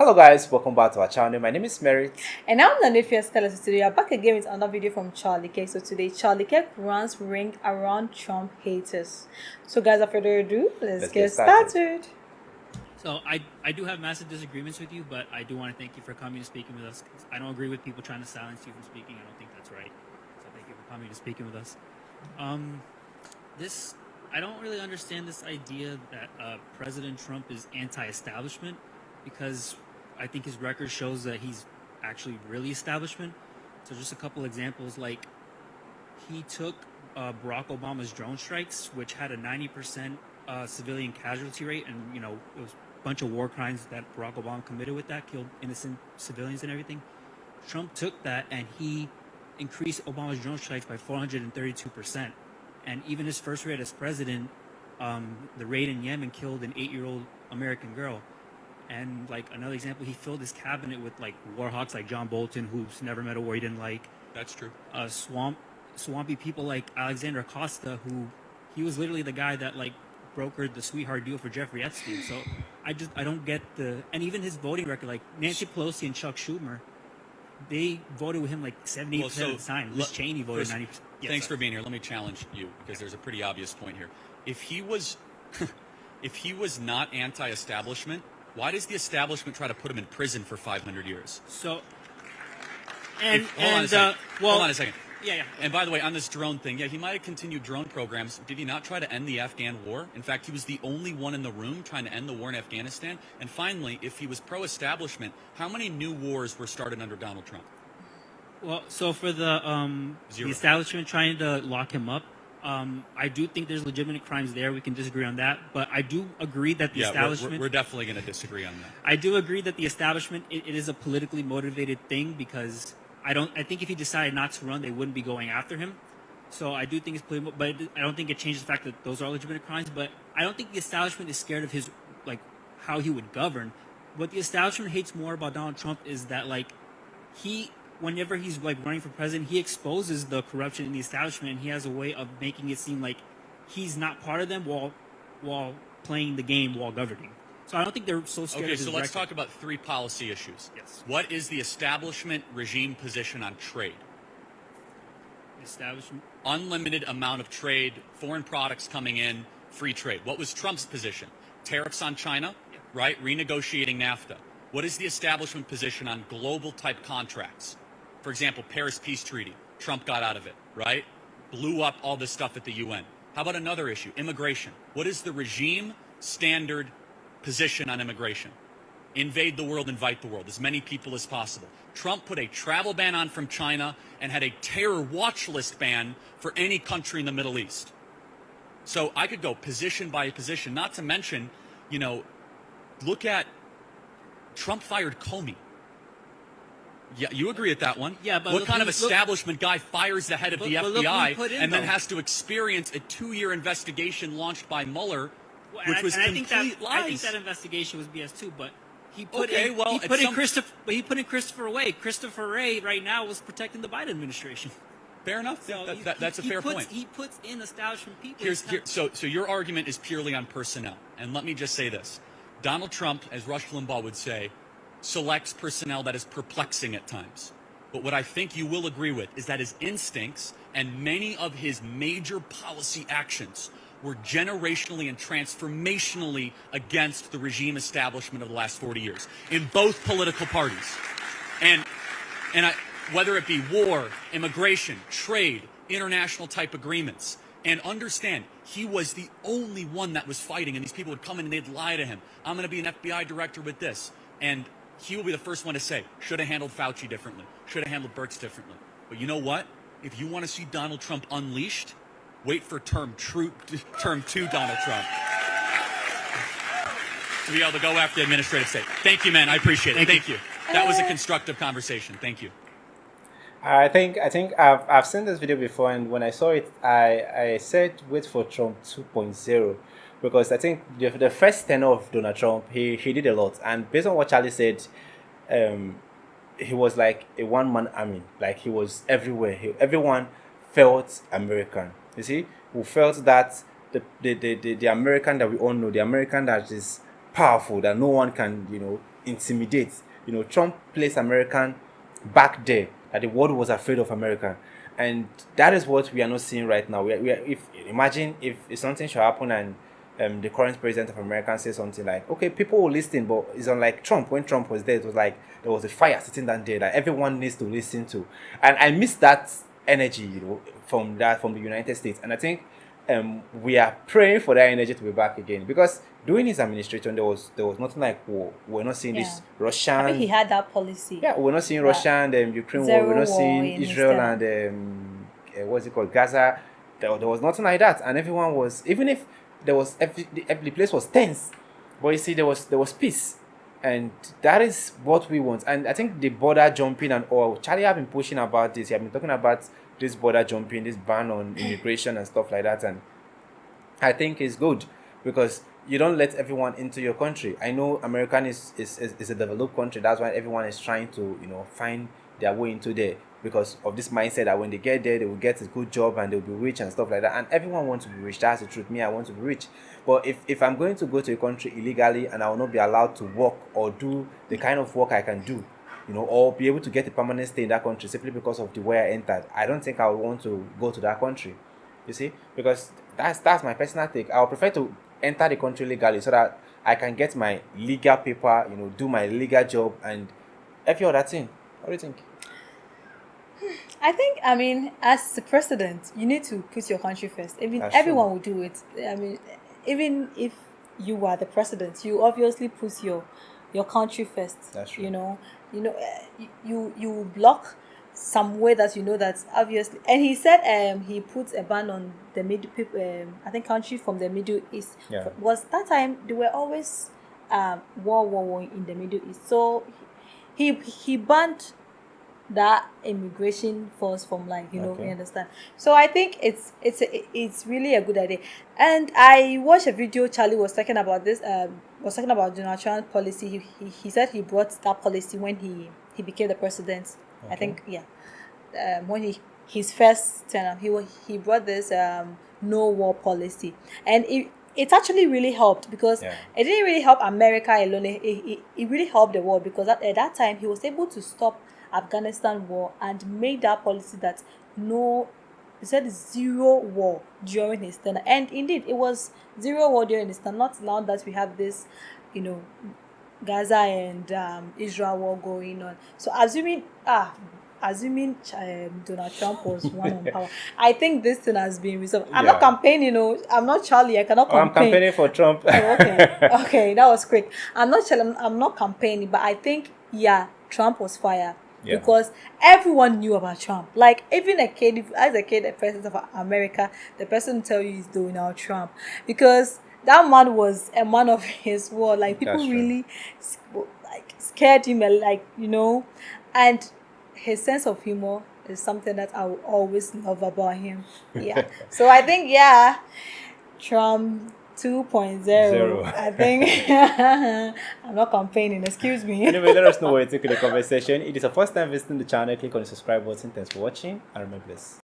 Hello guys, welcome back to our channel. My name is Merit. And I'm Nanifia Stella. So today we are back again with another video from Charlie Kirk. So today Charlie Kirk runs ring around Trump haters. So guys, without further ado, let's get started. So I do have massive disagreements with you, but I do want to thank you for coming and speaking with us. I don't agree with people trying to silence you from speaking. I don't think that's right. So thank you for coming and speaking with us. I don't really understand this idea that President Trump is anti-establishment, because I think his record shows that he's actually really establishment. So just a couple examples, like he took Barack Obama's drone strikes, which had a 90% civilian casualty rate, and it was a bunch of war crimes that Barack Obama committed with that, killed innocent civilians and everything. Trump took that and he increased Obama's drone strikes by 432%. And even his first raid as president, the raid in Yemen killed an 8-year-old American girl. And like another example, he filled his cabinet with like war hawks like John Bolton, who's never met a war he didn't like. That's true. Swampy people like Alexander Acosta, who he was literally the guy that like brokered the sweetheart deal for Jeffrey Epstein. So I don't get and even his voting record, like Nancy Pelosi and Chuck Schumer, they voted with him like 78% of the time. Liz Cheney voted 90%. Thanks for being here. Let me challenge you, because there's a pretty obvious point here. If he was not anti-establishment, why does the establishment try to put him in prison for 500 years? So, hold on a second. Yeah. And by the way, on this drone thing, he might have continued drone programs. Did he not try to end the Afghan war? In fact, he was the only one in the room trying to end the war in Afghanistan. And finally, if he was pro-establishment, how many new wars were started under Donald Trump? Well, so for the establishment trying to lock him up, I do think there's legitimate crimes there. We can disagree on that, but I do agree that the establishment. We're definitely going to disagree on that. I do agree that the establishment it is a politically motivated thing, because I think if he decided not to run, they wouldn't be going after him. So I do think it's political, but I don't think it changes the fact that those are legitimate crimes. But I don't think the establishment is scared of his how he would govern. What the establishment hates more about Donald Trump is that whenever he's running for president, he exposes the corruption in the establishment, and he has a way of making it seem like he's not part of them while playing the game while governing. So I don't think they're so scared of his so let's talk about 3 policy issues. Yes. What is the establishment regime position on trade? Establishment. Unlimited amount of trade, foreign products coming in, free trade. What was Trump's position? Tariffs on China, right? Renegotiating NAFTA. What is the establishment position on global type contracts? For example, Paris Peace Treaty. Trump got out of it, right? Blew up all this stuff at the UN. How about another issue? Immigration. What is the regime standard position on immigration? Invade the world, invite the world, as many people as possible. Trump put a travel ban on from China and had a terror watch list ban for any country in the Middle East. So I could go position by position, not to mention, look at Trump fired Comey. Yeah, you agree with that one. Yeah, but what kind of establishment guy fires the head of the FBI and then has to experience a 2-year investigation launched by Mueller, which was complete lies? I think that investigation was BS too, but he put in Christopher Wray. Christopher Wray right now was protecting the Biden administration. Fair enough. So that's a fair point. He puts in establishment people. So your argument is purely on personnel. And let me just say this. Donald Trump, as Rush Limbaugh would say, selects personnel that is perplexing at times. But what I think you will agree with is that his instincts and many of his major policy actions were generationally and transformationally against the regime establishment of the last 40 years in both political parties. And whether it be war, immigration, trade, international type agreements. And understand, he was the only one that was fighting, and these people would come in and they'd lie to him. I'm going to be an FBI director with this. And he will be the first one to say, should have handled Fauci differently, should have handled Birx differently. But you know what? If you want to see Donald Trump unleashed, wait for term 2 Donald Trump to be able to go after the administrative state. Thank you, man. I appreciate it. Thank you. That was a constructive conversation. Thank you. I think I've seen this video before, and when I saw it, I said wait for Trump 2.0, because I think the first tenure of Donald Trump, he did a lot, and based on what Charlie said, he was like a one-man army. Like, he was everywhere. Everyone felt American. You see, who felt that the American that we all know, the American that is powerful, that no one can intimidate. You know, Trump placed American back there, that the world was afraid of America. And that is what we are not seeing right now. If imagine if something should happen and the current president of America says something like, okay, people will listen, but it's unlike Trump. When Trump was there, it was like there was a fire sitting down there that everyone needs to listen to. And I miss that energy, you know, from the United States. And I think we are praying for that energy to be back again, because during his administration there was nothing like war. We're not seeing this Russian. I mean, he had that policy. Yeah, we're not seeing Russia and Ukraine war. We're not seeing Israel and what's it called, Gaza. There was nothing like that, and everyone was, even if there was the place was tense, but you see there was peace, and that is what we want. And I think the border jumping and all, Charlie have been pushing about this. He have been talking about this border jumping, this ban on immigration and stuff like that, and I think it's good, because you don't let everyone into your country. I know American is a developed country. That's why everyone is trying to, you know, find their way into there, because of this mindset that when they get there, they will get a good job and they'll be rich and stuff like that. And everyone wants to be rich. That's the truth. Me, I want to be rich. But if I'm going to go to a country illegally and I will not be allowed to work or do the kind of work I can do, you know, or be able to get a permanent stay in that country simply because of the way I entered, I don't think I would want to go to that country. You see, because that's my personal take. I would prefer to enter the country legally so that I can get my legal paper, you know, do my legal job and every other thing. What do you think? I think, I mean, as the president, you need to put your country first. I mean, everyone will do it. I mean, even if you are the president, you obviously put your country first. That's true. You know, you block some way that you know that obviously. And he said he put a ban on the middle people. I think country from the Middle East. Yeah. Was that time they were always war in the Middle East. So he banned that immigration force from, like, you know, Okay. you understand. So I think it's really a good idea. And I watched a video. Charlie was talking about this. Was talking about Donald Trump's policy. He said he brought that policy when he became the president. Okay. I think when his first term he brought this no war policy, and it actually really helped, because it didn't really help America alone. It really helped the world, because at that time he was able to stop Afghanistan war and made that policy that he said zero war during his tenure. And indeed, it was zero war during his tenure. Not now that we have this, you know, Gaza and Israel war going on. So assuming Donald Trump was one on power, I think this thing has been resolved. I'm not campaigning, you know. I'm not Charlie. I cannot campaign. I'm campaigning for Trump. Oh, okay, that was quick. I'm not campaigning, but I think Trump was fired. Yeah. Because everyone knew about Trump. Like, even a kid, the president of America, the person will tell you is Donald Trump. Because that man was a man of his word. Like, people really scared him, like, you know. And his sense of humor is something that I will always love about him. Yeah. So I think, Trump 2.0. I think I'm not campaigning, excuse me. Anyway, let us know what you think in the conversation. It is the first time visiting the channel. Click on the subscribe button. Thanks for watching, and remember this.